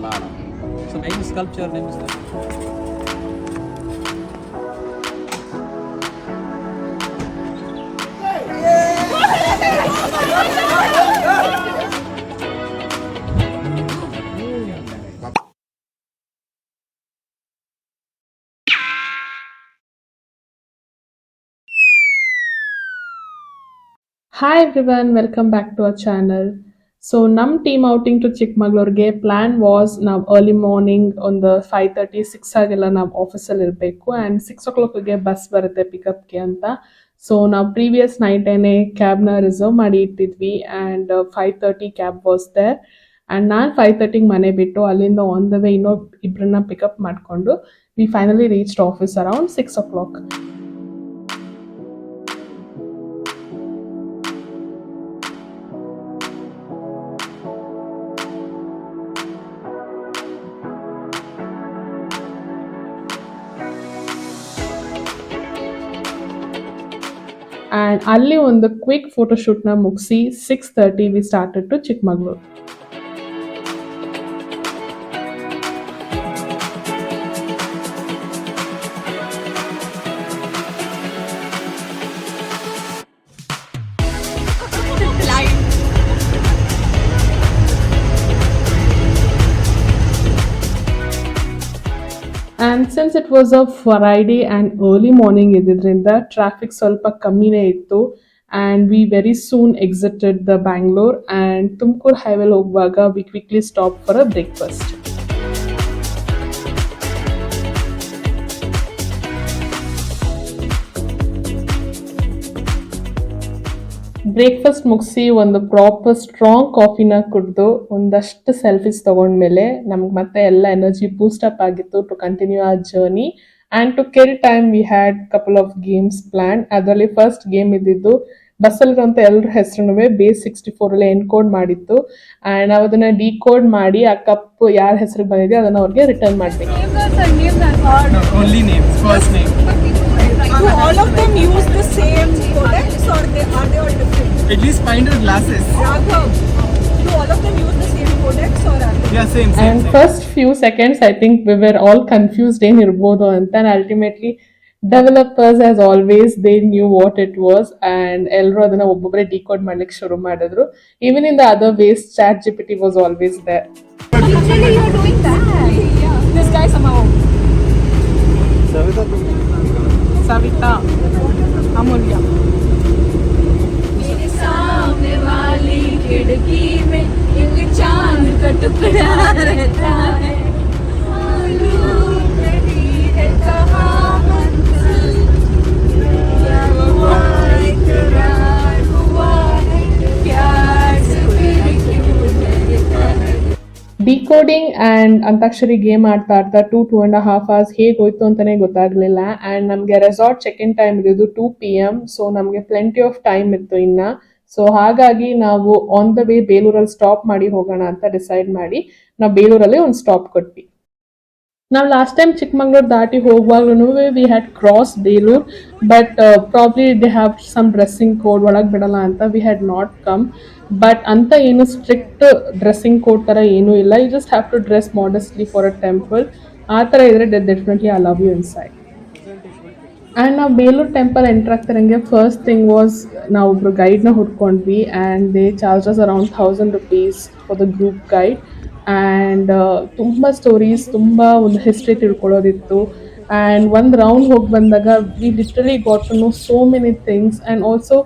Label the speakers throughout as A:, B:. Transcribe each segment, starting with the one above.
A: Pallada. So main sculpture name is
B: Hi everyone, welcome back to our channel. So ನಮ್ಮ team outing to ಚಿಕ್ಕಮಗಳೂರಿಗೆ plan was ನಾವು early morning ಒಂದು 5:30 6 ಆಗೆಲ್ಲ ನಾವು ಆಫೀಸಲ್ಲಿ ಇರಬೇಕು ಆ್ಯಂಡ್ 6 o'clockಗೆ ಬಸ್ ಬರುತ್ತೆ ಪಿಕಪ್ಗೆ ಅಂತ. ಸೊ ನಾವು ಪ್ರೀವಿಯಸ್ ನೈಟೇನೆ ಕ್ಯಾಬ್ನ ರಿಸರ್ವ್ ಮಾಡಿ ಇಟ್ಟಿದ್ವಿ and 5:30 cab was there and ನಾನು 5:30 ಮನೆ ಬಿಟ್ಟು ಅಲ್ಲಿಂದ ಆನ್ ದ ವೇ ಇಬ್ಬರನ್ನ ಪಿಕಪ್ ಮಾಡಿಕೊಂಡು we finally reached office around 6 o'clock. And ಅಲ್ಲಿ ಒಂದು ಕ್ವಿಕ್ ಫೋಟೋಶೂಟ್ನ ಮುಗಿಸಿ 6:30 we started to Chikkamagaluru. And since it was a Friday and early morning ಇದ್ದಿದ್ದರಿಂದ ಟ್ರಾಫಿಕ್ ಸ್ವಲ್ಪ ಕಮ್ಮಿನೇ ಇತ್ತು and we very soon exited the Bangalore and Tumakuru ಹೈವೇಲಿ ಹೋಗುವಾಗ we quickly stop for a breakfast. Breakfast ಮುಗಿಸಿ ಒಂದು ಪ್ರಾಪರ್ ಸ್ಟ್ರಾಂಗ್ ಕಾಫಿನ ಕುಡಿದು ಒಂದಷ್ಟು ಸೆಲ್ಫೀಸ್ ತೊಗೊಂಡ್ಮೇಲೆ ನಮ್ಗೆ ಮತ್ತೆ ಎಲ್ಲ ಎನರ್ಜಿ ಬೂಸ್ಟಪ್ ಆಗಿತ್ತು ಟು ಕಂಟಿನ್ಯೂ ಆ journey and to kill time we had couple of games plan. ಅದರಲ್ಲಿ ಫಸ್ಟ್ ಗೇಮ್ ಇದ್ದಿದ್ದು ಬಸ್ಸಲ್ಲಿರುವಂಥ ಎಲ್ಲರ ಹೆಸರು ಬೇಸ್ 64 ಎನ್ಕೋಡ್ ಮಾಡಿತ್ತು ಆ್ಯಂಡ್ ನಾವು ಅದನ್ನು ಡಿಕೋಡ್ ಮಾಡಿ ಆ ಕಪ್ ಯಾರ ಹೆಸರಿಗೆ ಬಂದಿದೆ ಅದನ್ನು ಅವ್ರಿಗೆ ರಿಟರ್ನ್ ಮಾಡಬೇಕು.
C: Do all of them use the same codex or are they all different?
D: At least find your glasses.
C: Raghav, do all of them use the same codex or are they?
D: Yeah, same.
B: And first few seconds I think we were all confused in irbodu anta and ultimately developers as always they knew what it was and elru adana obbobbre decode ಮಾಡ್ಲಿಕ್ಕೆ ಶುರು ಮಾಡಿದ್ರು. Even in the other ways ChatGPT was always there.
C: Literally you're doing that. Yeah. This guy somehow. Savita. Amulya. मेरे सामने वाली खिड़की में एक चांद का टुकड़ा रहता है मालूम नहीं है कहाँ मंजिल क्या हुआ इकरार हुआ है प्यार से फिर क्यों डरता है.
B: ಡಿಕೋಡಿಂಗ್ ಆ್ಯಂಡ್ ಅಂತಾಕ್ಷರಿ ಗೇಮ್ ಆಡ್ತಾ 2.5 hours ಹೇಗೆ ಹೋಯ್ತು ಅಂತಲೇ ಗೊತ್ತಾಗಲಿಲ್ಲ ಆ್ಯಂಡ್ ನಮಗೆ ರೆಸಾರ್ಟ್ ಚೆಕ್ ಇನ್ ಟೈಮ್ ಇರೋದು 2 PM. ಸೊ ನಮಗೆ ಪ್ಲೆಂಟಿ ಆಫ್ ಟೈಮ್ ಇತ್ತು ಇನ್ನು. ಸೊ ಹಾಗಾಗಿ ನಾವು ಆನ್ ದ ವೇ ಬೇಲೂರಲ್ಲಿ ಸ್ಟಾಪ್ ಮಾಡಿ ಹೋಗೋಣ ಅಂತ ಡಿಸೈಡ್ ಮಾಡಿ ನಾವು ಬೇಲೂರಲ್ಲಿ ಒಂದು ಸ್ಟಾಪ್ ಕೊಟ್ವಿ. ನಾವು ಲಾಸ್ಟ್ ಟೈಮ್ ಚಿಕ್ಕಮಂಗ್ಳೂರು ದಾಟಿ ಹೋಗುವಾಗ್ಲೂ we had cross Belur but probably they have some dressing code ಒಳಗೆ ಬಿಡಲ್ಲ ಅಂತ we had not come. But ಅಂತ ಏನು ಸ್ಟ್ರಿಕ್ಟ್ ಡ್ರೆಸ್ಸಿಂಗ್ ಕೋಡ್ ಥರ ಏನೂ ಇಲ್ಲ. You just have to dress modestly for a temple. ಆ ಥರ ಇದ್ರೆ definitely I love you inside. And ನಾವು ಬೇಲೂರು ಟೆಂಪಲ್ ಎಂಟರ್ ಆಗ್ತಿರಂಗೆ ಫಸ್ಟ್ ಥಿಂಗ್ ವಾಸ್ ನಾವು ಒಬ್ರು ಗೈಡ್ನ ಹುಡ್ಕೊಂಡ್ವಿ and they charges around 1000 rupees for the group guide and ತುಂಬ ಸ್ಟೋರೀಸ್ ತುಂಬ ಒಂದು ಹಿಸ್ಟ್ರಿ ತಿಳ್ಕೊಳ್ಳೋದಿತ್ತು ಆ್ಯಂಡ್ ಒಂದು ರೌಂಡ್ ಹೋಗಿ ಬಂದಾಗ we literally got to know so many things and also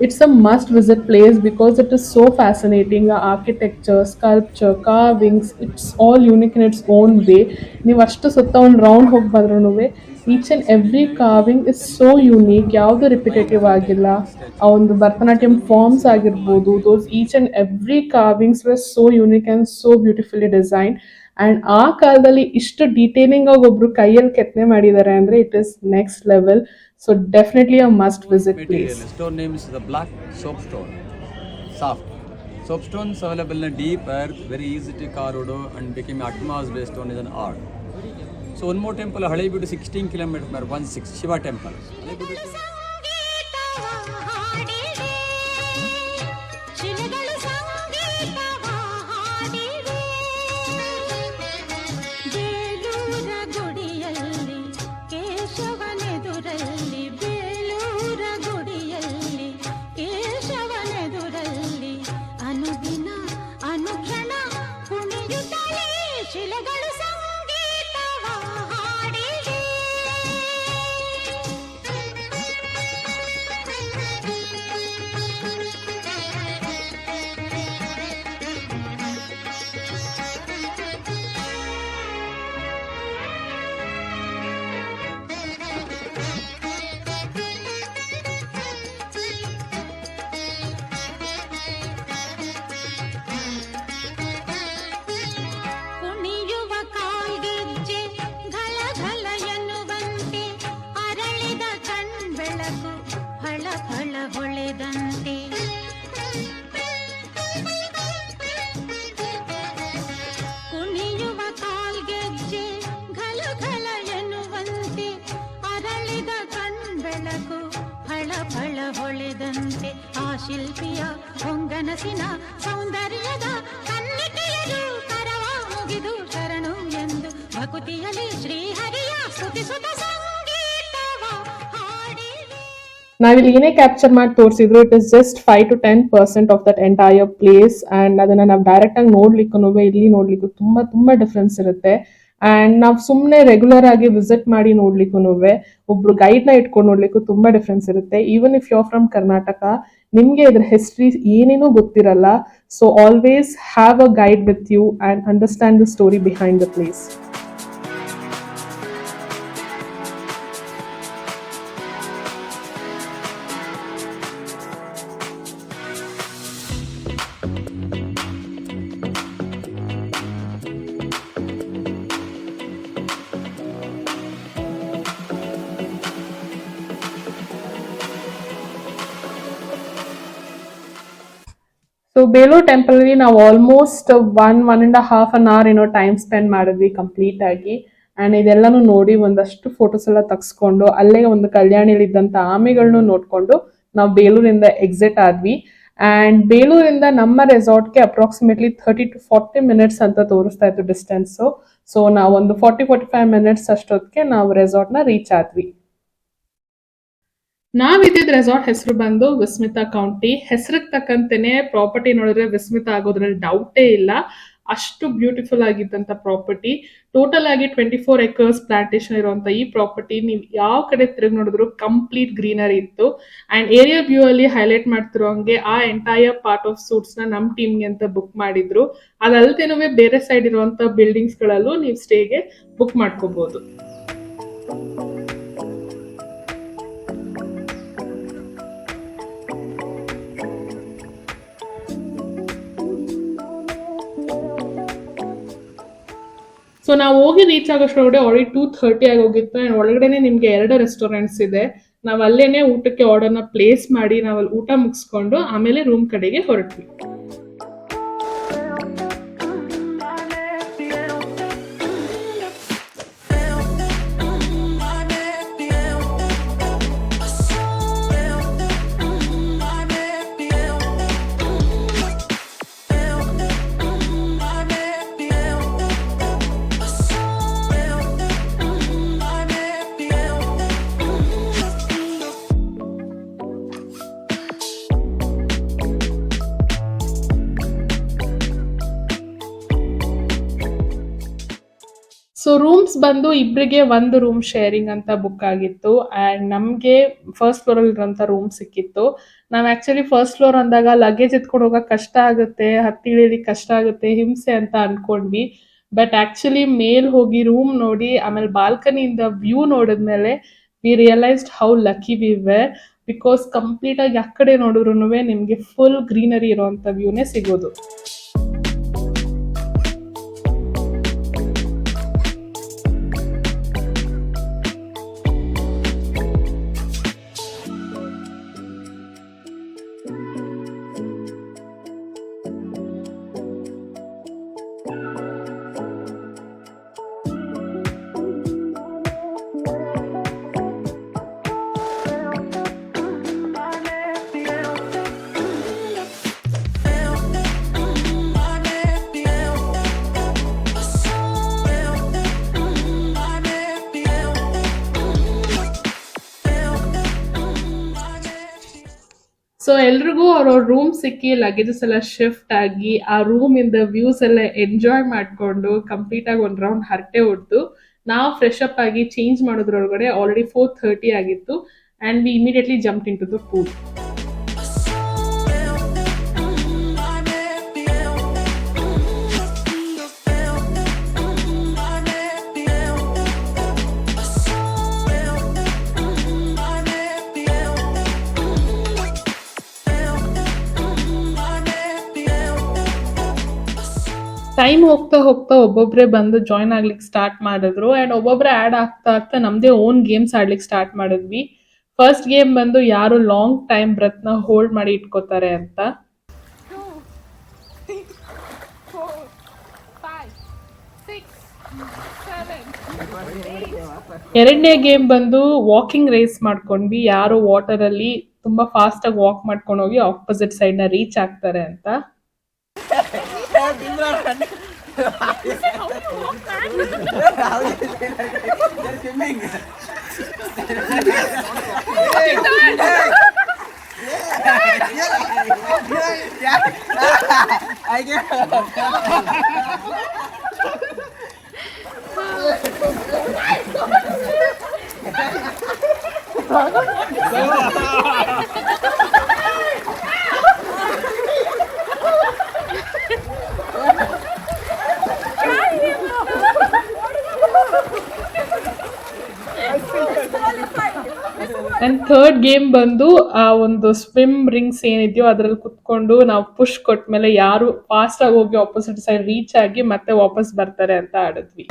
B: it's a must visit place because it is so fascinating. Architecture, sculpture, carvings, it's all unique in its own way. ನೀವು ಅಷ್ಟು ಸುತ್ತ ಒಂದು round ಹೋಗಿ ಬಂದ್ರೂ each and every carving is so unique. ಯಾವುದು repetitive ಆಗಿಲ್ಲ. ಆ ಒಂದು ಭರತನಾಟ್ಯಂ ಫಾರ್ಮ್ಸ್ ಆಗಿರ್ಬೋದು, those each and every carvings were so unique and so beautifully design and ಆ ಕಾಲದಲ್ಲಿ ಇಷ್ಟು ಡೀಟೇಲಿಂಗ್ ಆಗಿ ಒಬ್ರು ಕೈಯಲ್ಲಿ ಕೆತ್ತನೆ ಮಾಡಿದ್ದಾರೆ ಅಂದರೆ it is next level. So definitely a must visit place.
A: The stone name is the black soapstone. Soft. Soapstones available in deep earth, very easy to carve and became atmas based stone is an art. So one more temple, Halebeedu 16 kilometers, 16 Shiva temple.
D: ಶಿಲ್ಪಿಯ ಹೊಂಗನಸಿನ ಸೌಂದರ್ಯದ ಕನ್ನಿಕೆಯರು ಕರವ ಮುಗಿದು ಶರಣು ಎಂದು ಭಕುತಿಯಲ್ಲಿ ಶ್ರೀಹರಿಯ ಸ್ತುತಿಸುತ್ತ ಸಂಗೀತವ ಹಾಡಿವೆ.
B: ನಾವಿಲ್ಲಿ ಏನೇ capture ಮಾಡಿ ತೋರಿಸಿದ್ರು it is just 5-10% of that entire place. And ಅದನ್ನ ನಾವು ಡೈರೆಕ್ಟ್ ಆಗಿ ನೋಡ್ಲಿಕ್ಕೂ ಇಲ್ಲಿ ನೋಡ್ಲಿಕ್ಕೂ ತುಂಬಾ ಡಿಫ್ರೆನ್ಸ್ ಇರುತ್ತೆ. ಅಂಡ್ ನಾವು ಸುಮ್ಮನೆ ರೆಗ್ಯುಲರ್ ಆಗಿ ವಿಸಿಟ್ ಮಾಡಿ ನೋಡ್ಲಿಕ್ಕೂ ಒಬ್ರು ಗೈಡ್ ನ ಇಟ್ಕೊಂಡು ನೋಡ್ಲಿಕ್ಕೂ ತುಂಬಾ ಡಿಫ್ರೆನ್ಸ್ ಇರುತ್ತೆ. Even if you are from Karnataka, ನಿಮ್ಗೆ ಇದ್ರ ಹಿಸ್ಟ್ರಿ ಏನೇನೂ ಗೊತ್ತಿರಲ್ಲ. So always have a guide with you and understand the story behind the place. So Belur temple ಅಲ್ಲಿ ನಾವು ಆಲ್ಮೋಸ್ಟ್ 1.5 hour ಟೈಮ್ ಸ್ಪೆಂಡ್ ಮಾಡಿದ್ವಿ ಕಂಪ್ಲೀಟ್ ಆಗಿ. ಅಂಡ್ ಇದೆಲ್ಲಾನು ನೋಡಿ ಒಂದಷ್ಟು ಫೋಟೋಸ್ ಎಲ್ಲ ತೆಗೆಸ್ಕೊಂಡು ಅಲ್ಲೇ ಒಂದು ಕಲ್ಯಾಣಿಯಲ್ಲಿ ಇದ್ದಂತ ಆಮೆಗಳನ್ನು ನೋಡ್ಕೊಂಡು ನಾವು ಬೇಲೂರಿಂದ ಎಕ್ಸಿಟ್ ಆದ್ವಿ. ಅಂಡ್ ಬೇಲೂರಿಂದ ನಮ್ಮ ರೆಸಾರ್ಟ್ಗೆ ಅಪ್ರಾಕ್ಸಿಮೇಟ್ಲಿ 30 to 40 minutes ಅಂತ ತೋರಿಸ್ತಾ ಇತ್ತು ಡಿಸ್ಟೆನ್ಸ್. ಸೊ ನಾವು ಒಂದು 40-45 minutes ಅಷ್ಟೊತ್ತಿಗೆ ನಾವು ರೆಸಾರ್ಟ್ ನ ರೀಚ್ ಆದ್ವಿ. ನಾವಿದ್ದಿದ್ದ ರೆಸಾರ್ಟ್ ಹೆಸರು ಬಂದು ವಿಸ್ಮಿತಾ ಕೌಂಟಿ. ಹೆಸರಿಗೆ ತಕ್ಕಂತೆನೆ ಪ್ರಾಪರ್ಟಿ ನೋಡಿದ್ರೆ ವಿಸ್ಮಿತಾ ಆಗೋದ್ರಲ್ಲಿ ಡೌಟೇ ಇಲ್ಲ. ಅಷ್ಟು ಬ್ಯೂಟಿಫುಲ್ ಆಗಿದ್ದಂತ ಪ್ರಾಪರ್ಟಿ. ಟೋಟಲ್ ಆಗಿ 24 acres ಪ್ಲಾಂಟೇಶನ್ ಇರುವಂತ ಈ ಪ್ರಾಪರ್ಟಿ ನೀವು ಯಾವ ಕಡೆ ತಿರುಗಿ ನೋಡಿದ್ರು ಕಂಪ್ಲೀಟ್ ಗ್ರೀನರಿ ಇತ್ತು. ಅಂಡ್ ಏರಿಯಾ ವ್ಯೂ ಅಲ್ಲಿ ಹೈಲೈಟ್ ಮಾಡ್ತಿರೋ ಹಂಗೆ ಆ ಎಂಟೈರ್ ಪಾರ್ಟ್ ಆಫ್ ಸೂಟ್ಸ್ ನ ನಮ್ ಟೀಮ್ಗೆ ಅಂತ ಬುಕ್ ಮಾಡಿದ್ರು. ಅದಲ್ದೇನೂ ಬೇರೆ ಸೈಡ್ ಇರುವಂತ ಬಿಲ್ಡಿಂಗ್ಸ್ ಗಳಲ್ಲೂ ನೀವು ಸ್ಟೇಗೆ ಬುಕ್ ಮಾಡ್ಕೋಬಹುದು. ಸೊ ನಾವು ಹೋಗಿ ರೀಚ್ ಆಗೋಷ್ಟೊಳಗಡೆ ಆಲ್ರೆಡಿ 2:30 ಆಗಿ ಹೋಗಿತ್ತು. ಅಂಡ್ ಒಳಗಡೆನೆ ನಿಮ್ಗೆ 2 ರೆಸ್ಟೋರೆಂಟ್ಸ್ ಇದೆ. ನಾವು ಅಲ್ಲೇನೆ ಊಟಕ್ಕೆ ಆರ್ಡರ್ನ ಪ್ಲೇಸ್ ಮಾಡಿ ನಾವಲ್ಲಿ ಊಟ ಮುಗಿಸ್ಕೊಂಡು ಆಮೇಲೆ ರೂಮ್ ಕಡೆಗೆ ಹೊರಟ್ವಿ. ಸೊ ರೂಮ್ಸ್ ಬಂದು ಇಬ್ಬರಿಗೆ ಒಂದು ರೂಮ್ ಶೇರಿಂಗ್ ಅಂತ ಬುಕ್ ಆಗಿತ್ತು. ಅಂಡ್ ನಮಗೆ ಫಸ್ಟ್ ಫ್ಲೋರ್ ಅಲ್ಲಿ ಇರುವಂತ ರೂಮ್ ಸಿಕ್ಕಿತ್ತು. ನಾವು ಆಕ್ಚುಲಿ ಫಸ್ಟ್ ಫ್ಲೋರ್ ಅಂದಾಗ ಲಗೇಜ್ ಎತ್ಕೊಂಡು ಹೋಗಕ್ ಕಷ್ಟ ಆಗುತ್ತೆ, ಹತ್ತಿ ಇಳಿಲಿಕ್ಕೆ ಕಷ್ಟ ಆಗುತ್ತೆ, ಹಿಂಸೆ ಅಂತ ಅನ್ಕೊಂಡ್ವಿ. ಬಟ್ ಆಕ್ಚುಲಿ ಮೇಲ್ ಹೋಗಿ ರೂಮ್ ನೋಡಿ ಆಮೇಲೆ ಬಾಲ್ಕನಿಯಿಂದ ವ್ಯೂ ನೋಡಿದ್ಮೇಲೆ we realised how lucky we were. Because complete ಆಗಿ ಆ ಕಡೆ ನೋಡಿದ್ರು ನಿಮ್ಗೆ ಫುಲ್ ಗ್ರೀನರಿ ಇರುವಂತ ವ್ಯೂನೇ ಸಿಗೋದು. ಸೊ ಎಲ್ರಿಗೂ ಅವ್ರವ್ರ ರೂಮ್ ಸಿಕ್ಕಿ ಲಗೇಜಸ್ ಎಲ್ಲ ಶಿಫ್ಟ್ ಆಗಿ ಆ ರೂಮ್ ಇಂದ ವ್ಯೂಸ್ ಎಲ್ಲ ಎಂಜಾಯ್ ಮಾಡ್ಕೊಂಡು ಕಂಪ್ಲೀಟ್ ಆಗಿ ಒಂದ್ ರೌಂಡ್ ಹರಟೆ ಹೊಡೆದು ನಾವು ಫ್ರೆಶ್ ಅಪ್ ಆಗಿ ಚೇಂಜ್ ಮಾಡೋದ್ರೊಳಗಡೆ ಆಲ್ರೆಡಿ 4:30 ಆಗಿತ್ತು. And we immediately jump into the pool. Time ಹೋಗ್ತಾ ಹೋಗ್ತಾ ಒಬ್ಬೊಬ್ರೆ ಬಂದು ಜಾಯ್ನ್ ಆಗ್ಲಿಕ್ಕೆ ಸ್ಟಾರ್ಟ್ ಮಾಡಿದ್ರು. ಅಂಡ್ ಒಬ್ಬೊಬ್ರೆ ಆಡ್ ಆಗ್ತಾ ಆಗ್ತಾ ನಮ್ದೇ ಓನ್ ಗೇಮ್ಸ್ ಆಡ್ಲಿಕ್ಕೆ ಸ್ಟಾರ್ಟ್ ಮಾಡಿದ್ವಿ. ಫಸ್ಟ್ ಗೇಮ್ ಬಂದು ಯಾರು ಲಾಂಗ್ ಟೈಮ್ ಬ್ರೆತ್ ನ ಹೋಲ್ಡ್ ಮಾಡಿ ಇಟ್ಕೋತಾರೆ ಅಂತ.
C: 2, 3, 4, 5, 6, 7,
B: ಎರಡನೇ ಗೇಮ್ ಬಂದು ವಾಕಿಂಗ್ ರೇಸ್ ಮಾಡ್ಕೊಂಡ್ವಿ, ಯಾರು ವಾಟರ್ ಅಲ್ಲಿ ತುಂಬಾ ಫಾಸ್ಟ್ ಆಗಿ ವಾಕ್ ಮಾಡ್ಕೊಂಡು ಹೋಗಿ ಆಪೋಸಿಟ್ ಸೈಡ್ ನ ರೀಚ್ ಆಗ್ತಾರೆ ಅಂತ. ಅಂಡ್ ಥರ್ಡ್ ಗೇಮ್ ಬಂದು ಆ ಒಂದು ಸ್ವಿಮ್ ರಿಂಗ್ಸ್ ಏನಿದೆಯೋ ಅದ್ರಲ್ಲಿ ಕುತ್ಕೊಂಡು ನಾವು ಪುಷ್ ಕೊಟ್ಮೇಲೆ ಯಾರು ಫಾಸ್ಟ್ ಆಗಿ ಹೋಗಿ ಆಪೋಸಿಟ್ ಸೈಡ್ ರೀಚ್ ಆಗಿ ಮತ್ತೆ ವಾಪಸ್ ಬರ್ತಾರೆ ಅಂತ ಆಡಿದ್ವಿ.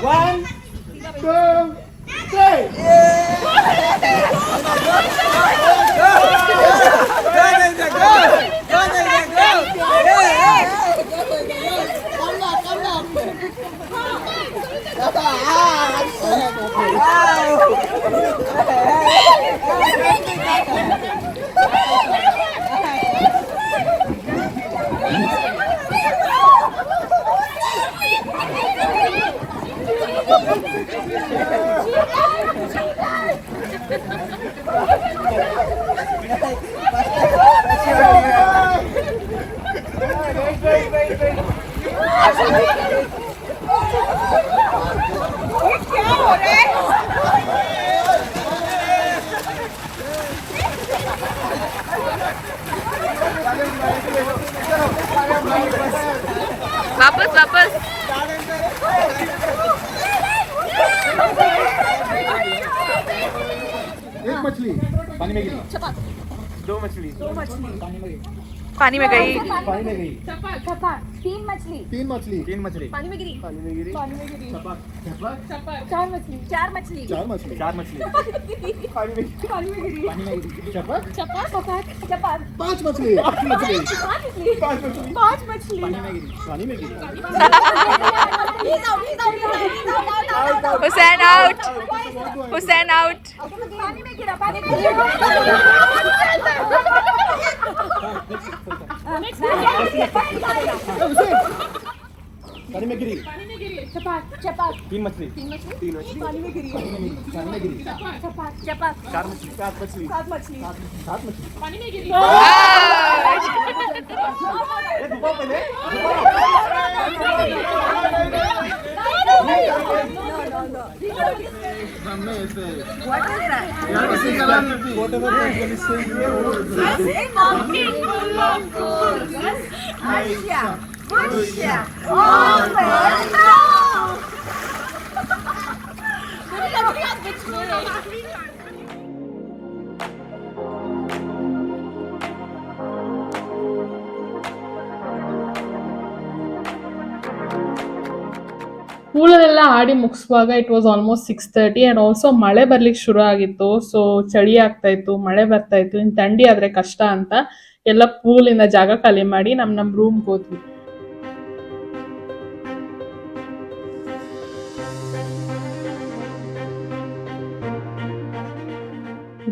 E: वापस
F: एक मछली पानी में गिरी, दो मछली
E: पानी में गई,
F: पानी में गई,
C: तीन मछली
F: तीन मछली
C: पानी में गिरी,
F: पानी में गिरी,
C: चपाक
F: चार मछली
C: चार मछली
F: पानी में गिरी, चपाक
C: चपाक
F: पांच मछली
C: पांच मछली
F: पानी में गिरी
E: हुसैन आउट, हुसैन आउट।
C: पानी में गिरा पानी में गिरा
F: पानी में गिरी,
C: चपाक
F: तीन मछली
C: पानी में गिरी चपाक
F: चार मछली सात मछली
C: पानी में गिरी
B: ಪೂಲಲ್ಲೆಲ್ಲ ಆಡಿ ಮುಗಿಸುವಾಗ it was almost 6:30 and also ಮಳೆ ಬರ್ಲಿಕ್ಕೆ ಶುರು ಆಗಿತ್ತು. ಸೊ ಚಳಿ ಆಗ್ತಾ ಇತ್ತು, ಮಳೆ ಬರ್ತಾ ಇತ್ತು, ಇನ್ನು ಥಂಡಿ ಆದ್ರೆ ಕಷ್ಟ ಅಂತ ಎಲ್ಲ ಪೂಲಿಂದ ಜಾಗ ಖಾಲಿ ಮಾಡಿ ನಮ್ಮ ರೂಮ್ಗೆ ಹೋದ್ವಿ.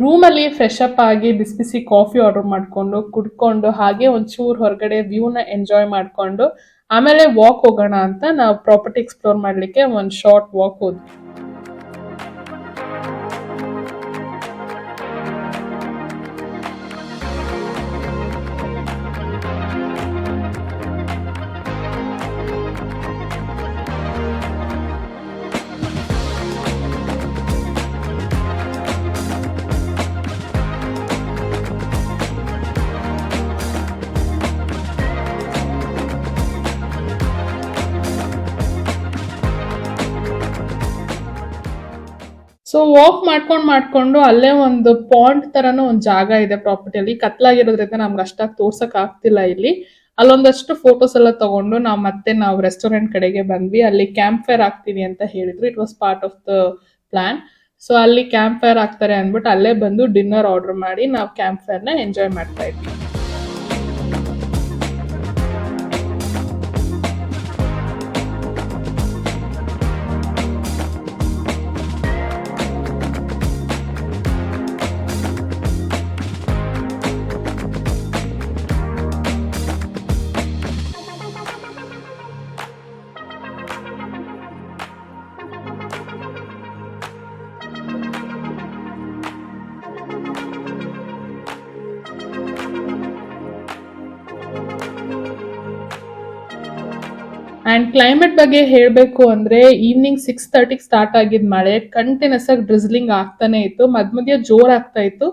B: ರೂಮಲ್ಲಿ ಫ್ರೆಶ್ ಅಪ್ ಆಗಿ ಬಿಸಿ ಬಿಸಿ ಕಾಫಿ ಆರ್ಡರ್ ಮಾಡ್ಕೊಂಡು ಕುಡ್ಕೊಂಡು ಹಾಗೆ ಒಂಚೂರು ಹೊರಗಡೆ ವ್ಯೂನ ಎಂಜಾಯ್ ಮಾಡ್ಕೊಂಡು ಆಮೇಲೆ ವಾಕ್ ಹೋಗೋಣ ಅಂತ ನಾವು ಪ್ರಾಪರ್ಟಿ ಎಕ್ಸ್ಪ್ಲೋರ್ ಮಾಡ್ಲಿಕ್ಕೆ ಒಂದು ಶಾರ್ಟ್ ವಾಕ್ ಹೋದ್ವಿ. ಸೊ ವಾಕ್ ಮಾಡ್ಕೊಂಡು ಅಲ್ಲೇ ಒಂದು ಪಾಂಡ್ ತರನೂ ಒಂದು ಜಾಗ ಇದೆ ಪ್ರಾಪರ್ಟಿಯಲ್ಲಿ. ಕತ್ಲಾಗಿರೋದ್ರಿಂದ ನಮ್ಗೆ ಅಷ್ಟಾಗಿ ತೋರ್ಸಕ್ ಆಗ್ತಿಲ್ಲ ಇಲ್ಲಿ. ಅಲ್ಲೊಂದಷ್ಟು ಫೋಟೋಸ್ ಎಲ್ಲ ತಗೊಂಡು ನಾವು ರೆಸ್ಟೋರೆಂಟ್ ಕಡೆಗೆ ಬಂದ್ವಿ. ಅಲ್ಲಿ ಕ್ಯಾಂಪ್ ಫೈರ್ ಆಗ್ತೀವಿ ಅಂತ ಹೇಳಿದ್ರು. It was part of the plan. So ಅಲ್ಲಿ ಕ್ಯಾಂಪ್ ಫೈರ್ ಆಗ್ತಾರೆ ಅಂದ್ಬಿಟ್ಟು ಅಲ್ಲೇ ಬಂದು ಡಿನ್ನರ್ ಆರ್ಡರ್ ಮಾಡಿ ನಾವು ಕ್ಯಾಂಪ್ ಫೈರ್ ನ ಎಂಜಾಯ್ ಮಾಡ್ತಾ ಇದ್ವಿ. ಆ್ಯಂಡ್ ಕ್ಲೈಮೇಟ್ ಬಗ್ಗೆ ಹೇಳಬೇಕು ಅಂದರೆ ಈವ್ನಿಂಗ್ 6:30 ಸ್ಟಾರ್ಟ್ ಆಗಿದ್ದ ಮಳೆ ಕಂಟಿನ್ಯೂಸ್ ಆಗಿ ಡ್ರಿಸ್ಲಿಂಗ್ ಆಗ್ತಾನೆ ಇತ್ತು, ಮಧ್ಯ ಜೋರ್ ಆಗ್ತಾ ಇತ್ತು,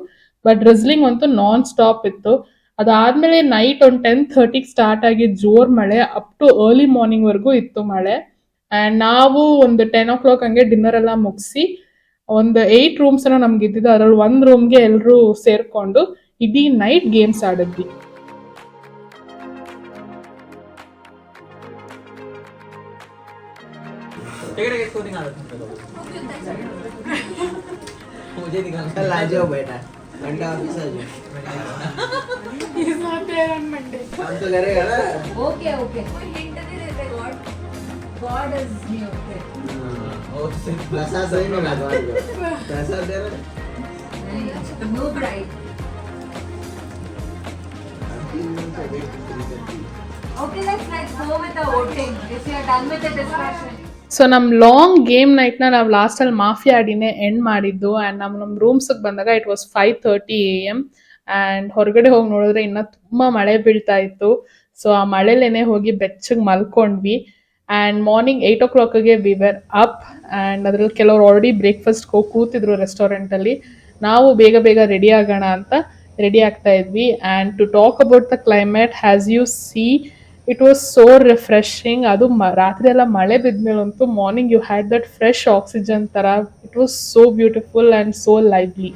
B: ಬಟ್ ಡ್ರಿಸ್ಲಿಂಗ್ ಅಂತೂ ನಾನ್ ಸ್ಟಾಪ್ ಇತ್ತು. ಅದಾದ್ಮೇಲೆ ನೈಟ್ ಒಂದು 10:30 ಸ್ಟಾರ್ಟ್ ಆಗಿದ್ದ ಜೋರ್ ಮಳೆ ಅಪ್ ಟು ಅರ್ಲಿ ಮಾರ್ನಿಂಗ್ ವರೆಗೂ ಇತ್ತು ಮಳೆ. ಆ್ಯಂಡ್ ನಾವು ಒಂದು 10 o'clock ಹಂಗೆ ಡಿನ್ನರ್ ಎಲ್ಲ ಮುಗಿಸಿ ಒಂದು 8 ರೂಮ್ಸ್ ನಮ್ಗೆ ಇದ್ದಿದ್ದು, ಅದರಲ್ಲಿ ಒಂದು ರೂಮ್ಗೆ ಎಲ್ಲರೂ ಸೇರ್ಕೊಂಡು ಇಡೀ ನೈಟ್ ಗೇಮ್ಸ್ ಆಡಿದ್ವಿ.
G: कल आ जाओ बेटा, मंडे ऑफिस आ जाओ। काम तो करेगा ना।
C: Okay, okay. God is me, okay.
G: प्रसाद दे ना प्रसाद दे रहा।
C: No pride. Okay, let's go with the voting. If you are done with the discussion.
B: So ನಮ್ಮ ಲಾಂಗ್ ಗೇಮ್ ನೈಟ್ನ ನಾವು ಲಾಸ್ಟಲ್ಲಿ ಮಾಫಿಯಾ ಆಡಿನೇ ಎಂಡ್ ಮಾಡಿದ್ದು. ಆ್ಯಂಡ್ ನಮ್ಮ ರೂಮ್ಸಿಗೆ ಬಂದಾಗ ಇಟ್ ವಾಸ್ 5:30 AM. ಆ್ಯಂಡ್ ಹೊರಗಡೆ ಹೋಗಿ ನೋಡಿದ್ರೆ ಇನ್ನೂ ತುಂಬ ಮಳೆ ಬೀಳ್ತಾ ಇತ್ತು. ಸೊ ಆ ಮಳೆಲೇನೆ ಹೋಗಿ ಬೆಚ್ಚಗೆ ಮಲ್ಕೊಂಡ್ವಿ. ಆ್ಯಂಡ್ ಮಾರ್ನಿಂಗ್ 8 o'clockಗೆ ವಿ ವೇರ್ ಅಪ್. ಆ್ಯಂಡ್ ಅದರಲ್ಲಿ ಕೆಲವರು ಆಲ್ರೆಡಿ ಬ್ರೇಕ್ಫಾಸ್ಟ್ಗೆ ಹೋಗಿ ಕೂತಿದ್ರು ರೆಸ್ಟೋರೆಂಟಲ್ಲಿ. ನಾವು ಬೇಗ ಬೇಗ ರೆಡಿ ಆಗೋಣ ಅಂತ ರೆಡಿ ಆಗ್ತಾ ಇದ್ವಿ. And to talk about the climate, as you see, it was so refreshing. ಅದು ರಾತ್ರಿ ಎಲ್ಲ ಮಳೆ ಬಿದ್ಮೇಲಂತೂ morning you had that fresh oxygen ಥರ. It was so beautiful and so lively.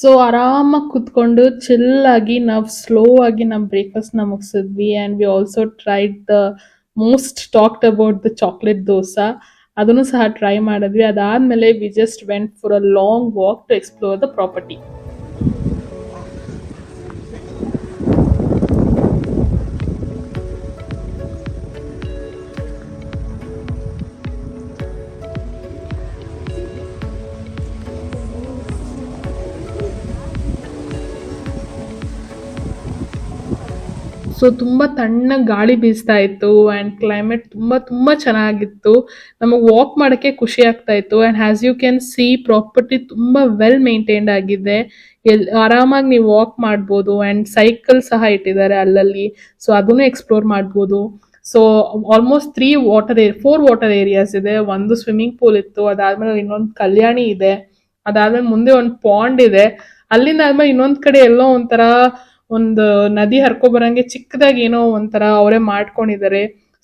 B: So ಆರಾಮಾಗಿ ಕುತ್ಕೊಂಡು ಚಿಲ್ಲಾಗಿ ನಾವು ಸ್ಲೋ ಆಗಿ ನಮ್ಮ ಬ್ರೇಕ್ಫಾಸ್ಟ್ನ ಮುಗಿಸಿದ್ವಿ. And we also tried the most talked about the chocolate dosa, ಅದನ್ನು ಸಹ ಟ್ರೈ ಮಾಡಿದ್ವಿ. ಅದಾದಮೇಲೆ we just went for a long walk to explore the property. So ತುಂಬ ತಣ್ಣಗೆ ಗಾಳಿ ಬೀಸ್ತಾ ಇತ್ತು. ಆ್ಯಂಡ್ ಕ್ಲೈಮೇಟ್ ತುಂಬ ತುಂಬ ಚೆನ್ನಾಗಿತ್ತು. ನಮಗೆ ವಾಕ್ ಮಾಡೋಕ್ಕೆ ಖುಷಿ ಆಗ್ತಾ ಇತ್ತು. And as you can see, property ತುಂಬ ವೆಲ್ ಮೇಂಟೈನ್ಡ್ ಆಗಿದೆ. ಆರಾಮಾಗಿ ನೀವು ವಾಕ್ ಮಾಡ್ಬೋದು. ಆ್ಯಂಡ್ ಸೈಕಲ್ ಸಹ ಇಟ್ಟಿದ್ದಾರೆ ಅಲ್ಲಲ್ಲಿ, ಸೊ ಅದನ್ನು ಎಕ್ಸ್ಪ್ಲೋರ್ ಮಾಡ್ಬೋದು. ಸೊ ಆಲ್ಮೋಸ್ಟ್ 4 ವಾಟರ್ ಏರಿಯಾಸ್ ಇದೆ. ಒಂದು ಸ್ವಿಮ್ಮಿಂಗ್ ಪೂಲ್ ಇತ್ತು, ಅದಾದ್ಮೇಲೆ ಇನ್ನೊಂದು ಕಲ್ಯಾಣಿ ಇದೆ, ಅದಾದ್ಮೇಲೆ ಮುಂದೆ ಒಂದು ಪಾಂಡ್ ಇದೆ. ಅಲ್ಲಿಂದ ಆದ್ಮೇಲೆ ಇನ್ನೊಂದು ಕಡೆ ಎಲ್ಲೋ ಒಂಥರ ಒಂದು ನದಿ ಹರ್ಕೊಬರಂಗೆ ಚಿಕ್ಕದಾಗಿ ಏನೋ ಒಂಥರ ಅವರೇ ಮಾಡ್ಕೊಂಡಿದ್ದಾರೆ.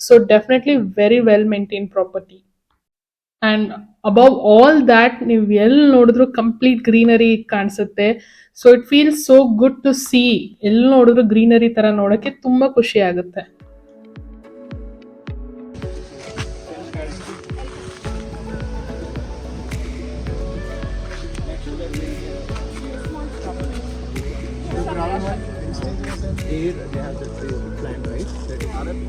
B: So definitely very well maintain property. And above all that ನೀವು ಎಲ್ಲಿ ನೋಡಿದ್ರು ಕಂಪ್ಲೀಟ್ ಗ್ರೀನರಿ ಕಾಣಿಸುತ್ತೆ. So it feels so good to see. ಎಲ್ಲಿ ನೋಡಿದ್ರು ಗ್ರೀನರಿ ಥರ ನೋಡೋಕ್ಕೆ ತುಂಬ ಖುಷಿ ಆಗುತ್ತೆ.
G: Here they have the plant, right? That is Arab.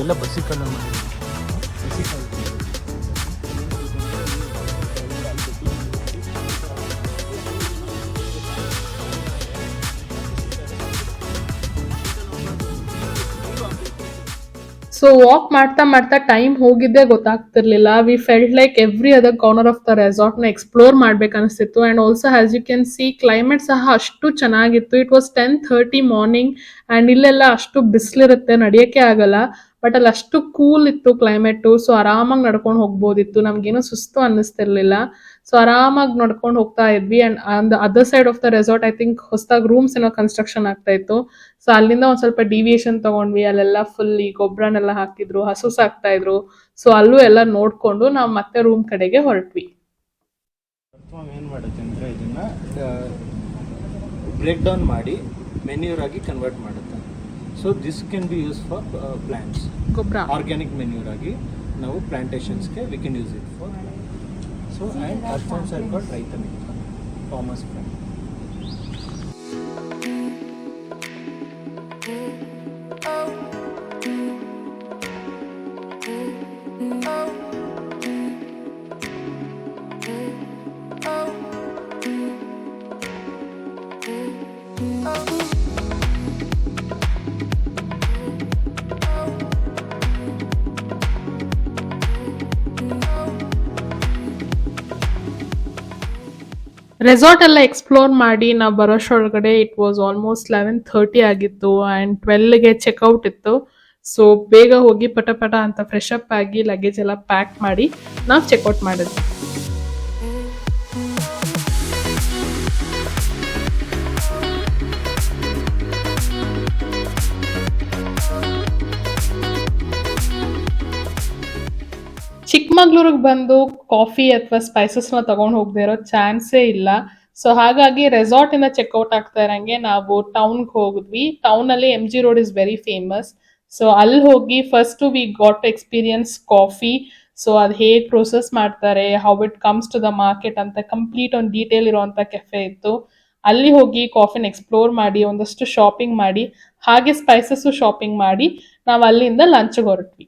F: ಎಲ್ಲ ಬಸ್ಸಿಕಲ್ಲ ಮಾಡಿ
B: ಸೊ ಸೊ ವಾಕ್ ಮಾಡ್ತಾ ಮಾಡ್ತಾ ಟೈಮ್ ಹೋಗಿದ್ದೇ ಗೊತ್ತಾಗ್ತಿರ್ಲಿಲ್ಲ. We felt like every other corner of the ರೆಸಾರ್ಟ್ನ ಎಕ್ಸ್ಪ್ಲೋರ್ ಮಾಡ್ಬೇಕು ಅನಿಸ್ತಿತ್ತು. And also as you can see climate ಸಹ ಅಷ್ಟು ಚೆನ್ನಾಗಿತ್ತು. ಇಟ್ ವಾಸ್ 10:30 ಮಾರ್ನಿಂಗ್ ಆ್ಯಂಡ್ ಇಲ್ಲೆಲ್ಲ ಅಷ್ಟು ಬಿಸಿಲಿರುತ್ತೆ, ನಡೆಯೋಕ್ಕೆ ಆಗಲ್ಲ. ಬಟ್ ಅಲ್ಲಿ ಅಷ್ಟು ಕೂಲ್ ಇತ್ತು ಕ್ಲೈಮೇಟು. ಸೊ ಆರಾಮಾಗಿ ನಡ್ಕೊಂಡು ಹೋಗ್ಬೋದಿತ್ತು, ನಮ್ಗೇನು ಸುಸ್ತು ಅನ್ನಿಸ್ತಿರ್ಲಿಲ್ಲ. ಸೊ ಆರಾಮಾಗಿ ನಡ್ಕೊಂಡು ಹೋಗ್ತಾ ಇದ್ವಿ. And on the other side of the resort I think ಹೊಸದಾಗಿ ರೂಮ್ಸ್ ಏನೋ ಕನ್ಸ್ಟ್ರಕ್ಷನ್ ಆಗ್ತಾ ಇತ್ತು. ಸೊ ಅಲ್ಲಿಂದ ಒಂದು ಸ್ವಲ್ಪ ಡಿವಿಯೇಷನ್ ತಗೊಂಡ್ವಿ. ಅಲ್ಲೆಲ್ಲ ಫುಲ್ ಈ ಗೊಬ್ಬರನೆಲ್ಲ ಹಾಕಿದ್ರು, ಹಸು ಸಾಕ್ತಾ ಇದ್ರು. ಸೊ ಅಲ್ಲೂ ಎಲ್ಲ ನೋಡ್ಕೊಂಡು ನಾವು ಮತ್ತೆ ರೂಮ್ ಕಡೆಗೆ ಹೊರಟ್ವಿ.
G: ಏನು ಮಾಡುತ್ತೆ ಅಂದರೆ ಇದನ್ನ ಬ್ರೇಕ್ ಡೌನ್ ಮಾಡಿ ಮೆನ್ಯೂರ್ ಆಗಿ ಕನ್ವರ್ಟ್ ಮಾಡುತ್ತೆ. So this can be use for plants.
B: ಗೊಬ್ಬರ
G: ಆರ್ಗ್ಯಾನಿಕ್ ಮೆನ್ಯೂರ್ ಆಗಿ ನಾವು ಪ್ಲಾಂಟೇಶನ್ಸ್ಗೆ we can use it for. So and ಅರ್ಥನ್ಸ್ ಆರ್ ಕಾಲ್ಡ್ ರೈತ ಮಿತ್ರ, ಫಾರ್ಮರ್ಸ್ ಫ್ರೆಂಡ್.
B: ರೆಸಾರ್ಟ್ ಎಲ್ಲ ಎಕ್ಸ್ಪ್ಲೋರ್ ಮಾಡಿ ನಾವು ಬರೋಷ್ಟೊಳಗಡೆ ಇಟ್ ವಾಸ್ ಆಲ್ಮೋಸ್ಟ್ 11:30 ಆಗಿತ್ತು. ಆ್ಯಂಡ್ 12ಗೆ ಚೆಕ್ಔಟ್ ಇತ್ತು. ಸೊ ಬೇಗ ಹೋಗಿ ಪಟ ಪಟ ಅಂತ ಫ್ರೆಶ್ ಅಪ್ ಆಗಿ ಲಗೇಜ್ ಎಲ್ಲ ಪ್ಯಾಕ್ ಮಾಡಿ ನಾವು ಚೆಕ್ಔಟ್ ಮಾಡಿದ್ವಿ. ಚಿಕ್ಕಮಗ್ಳೂರಿಗೆ ಬಂದು ಕಾಫಿ ಅಥವಾ ಸ್ಪೈಸಸ್ನ ತಗೊಂಡು ಹೋಗದೆ ಇರೋ ಚಾನ್ಸೇ ಇಲ್ಲ. ಸೊ ಹಾಗಾಗಿ ರೆಸಾರ್ಟಿಂದ ಚೆಕ್ಔಟ್ ಆಗ್ತಾ ಇರೋಂಗೆ ನಾವು ಟೌನ್ಗೆ ಹೋಗಿದ್ವಿ. ಟೌನಲ್ಲಿ MG road is very famous. So ಅಲ್ಲಿ ಹೋಗಿ first we got to experience coffee. So ಅದು ಹೇಗೆ ಪ್ರೊಸೆಸ್ ಮಾಡ್ತಾರೆ, how it comes to the market ಅಂತ ಕಂಪ್ಲೀಟ್ ಒಂದು ಡೀಟೇಲ್ ಇರುವಂಥ ಕೆಫೆ ಇತ್ತು. ಅಲ್ಲಿ ಹೋಗಿ ಕಾಫಿನ ಎಕ್ಸ್ಪ್ಲೋರ್ ಮಾಡಿ ಒಂದಷ್ಟು ಶಾಪಿಂಗ್ ಮಾಡಿ, ಹಾಗೆ ಸ್ಪೈಸಸ್ಸು ಶಾಪಿಂಗ್ ಮಾಡಿ ನಾವು ಅಲ್ಲಿಂದ ಲಂಚ್ಗೆ ಹೊರಟ್ವಿ.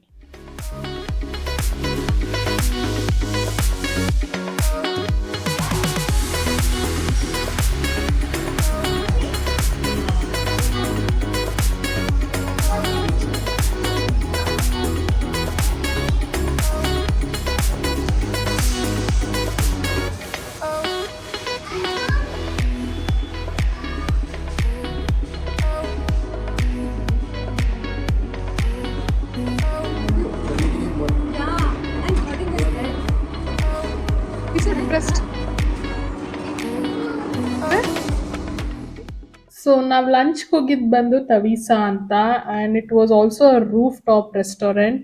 B: ಸೊ ನಾವು ಲಂಚ್ಗೆ ಹೋಗಿದ್ದು ಬಂದು ತವೀಸಾ ಅಂತ. And it was also a roof top restaurant.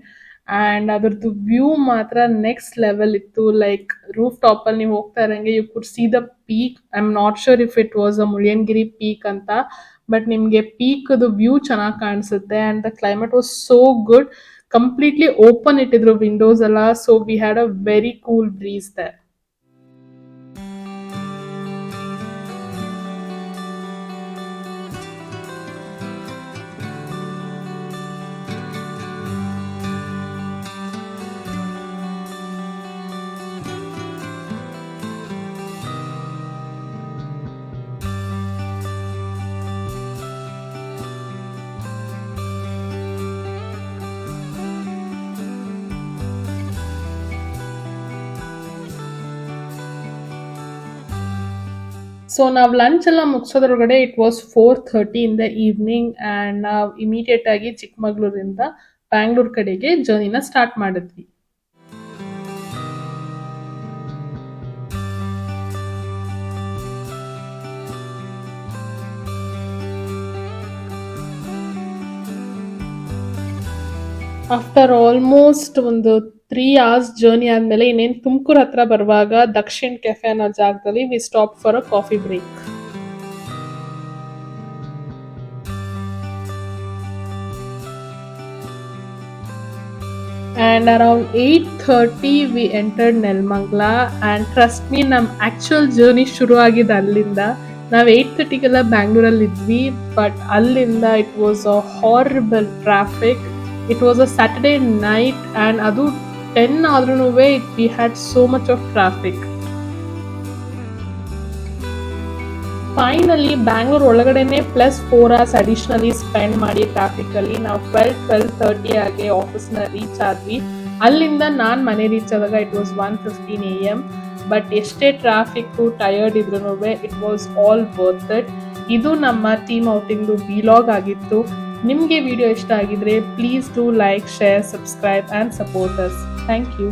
B: And ಅದ್ರದ್ದು ವ್ಯೂ ಮಾತ್ರ ನೆಕ್ಸ್ಟ್ ಲೆವೆಲ್ ಇತ್ತು. ಲೈಕ್ ರೂಫ್ ಟಾಪಲ್ಲಿ ನೀವು ಹೋಗ್ತಾ ಇರೋಂಗೆ you could see the peak. I am not sure if it was a Mullayanagiri peak ಅಂತ, ಬಟ್ ನಿಮಗೆ ಪೀಕ್ದು ವ್ಯೂ ಚೆನ್ನಾಗಿ ಕಾಣಿಸುತ್ತೆ. And the climate was so good. Completely open ಇಟ್ಟಿದ್ರು ವಿಂಡೋಸ್ ಎಲ್ಲ. So we had a very cool breeze there. So ನಾವು lunch ಎಲ್ಲ ಮುಗಿಸೋದ್ರೊಳಗಡೆ it was 4:30 in the evening. And ನಾವು ಇಮಿಡಿಯೇಟ್ ಆಗಿ ಚಿಕ್ಕಮಗಳೂರಿಂದ ಬ್ಯಾಂಗ್ಳೂರ್ ಕಡೆಗೆ ಜರ್ನಿನ ಸ್ಟಾರ್ಟ್ ಮಾಡಿದ್ವಿ. ಆಫ್ಟರ್ ಆಲ್ಮೋಸ್ಟ್ ಒಂದು 3 hours ಜರ್ನಿ ಆದಮೇಲೆ ಇನ್ನೇನು ತುಮಕೂರು ಹತ್ರ ಬರುವಾಗ ದಕ್ಷಿಣ್ ಕೆಫೆ ಅನ್ನೋ ಜಾಗದಲ್ಲಿ we stop for a coffee break. And around 8:30 we entered Nelamangala. And trust me, ನಮ್ಮ ಆ್ಯಕ್ಚುಯಲ್ ಜರ್ನಿ ಶುರು ಆಗಿದ್ದು ಅಲ್ಲಿಂದ. ನಾವು 8:30ಗೆಲ್ಲ ಬ್ಯಾಂಗ್ಳೂರಲ್ಲಿ ಇದ್ವಿ, ಬಟ್ ಅಲ್ಲಿಂದ it was a horrible traffic. It was a Saturday night and adu 10 ಆದ್ರೂ we had so much of traffic. Finally Bangalore ಒಳಗಡೆನೆ +4 hours ಅಡಿಷ್ನಲಿ ಸ್ಪೆಂಡ್ ಮಾಡಿ ಟ್ರಾಫಿಕಲ್ಲಿ ನಾವು 12:30 ಆಗಿ ಆಫೀಸ್ನ ರೀಚ್ ಆದ್ವಿ. ಅಲ್ಲಿಂದ ನಾನು ಮನೆ ರೀಚ್ ಆದಾಗ ಇಟ್ ವಾಸ್ 1:15 AM. ಬಟ್ ಎಷ್ಟೇ ಟ್ರಾಫಿಕ್ಕು ಟಯರ್ಡ್ ಇದ್ರೂ it was all worth it. ಇದು ನಮ್ಮ ಟೀಮ್ ಔಟಿಂಗ್ದು ವಿಲಾಗ್ ಆಗಿತ್ತು. ನಿಮಗೆ ವಿಡಿಯೋ ಇಷ್ಟ ಆಗಿದ್ರೆ please do like, share, subscribe and support us. Thank you.